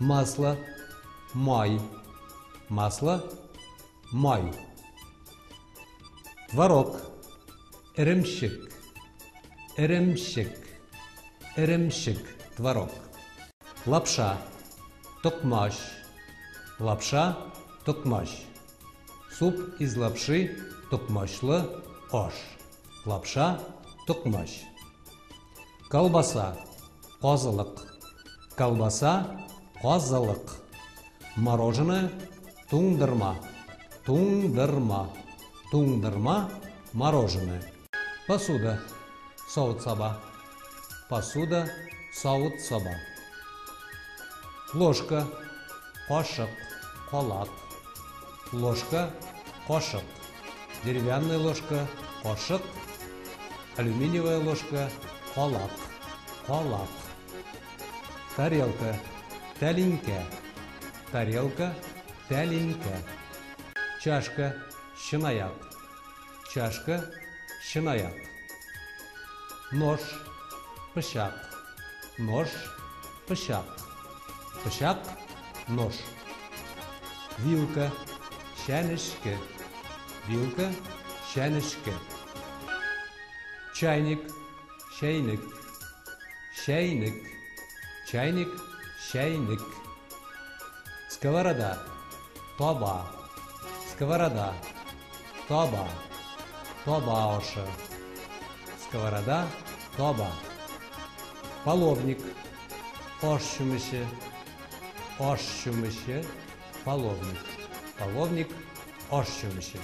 Масло, май, масло, май. Творог, ірімшік, ірімшік, ірімшік, творог. Лапша, токмаш, лапша, токмаш. Суп із лапши, токмашлы, ош. Лапша, токмаш. Колбаса, козылык, колбаса, козылык. Мороженое, туңдырма, туңдырма, туңдырма, мороженое. Посуда, сауыт саба, посуда, сауыт саба. Ложка, кошык, колак. Ложка, кошык. Деревянная ложка, кошык. Алюминиевая ложка, колак, колак. Тарелка, тәлинкә, тарелка, тәлинкә. Чашка, чынаяк, чашка, чынаяк. Нож, пышак, нож, пышак, пышак, нож. Вилка, чәнешке, вилка, чәнешке. Чайник, чайник, чайник, чайник, чайник. Сковорода, тоба, сковорода, тоба, тоба оша. Сковорода, тоба. Половник, ош чумышы, половник. Половник, ош чумышы.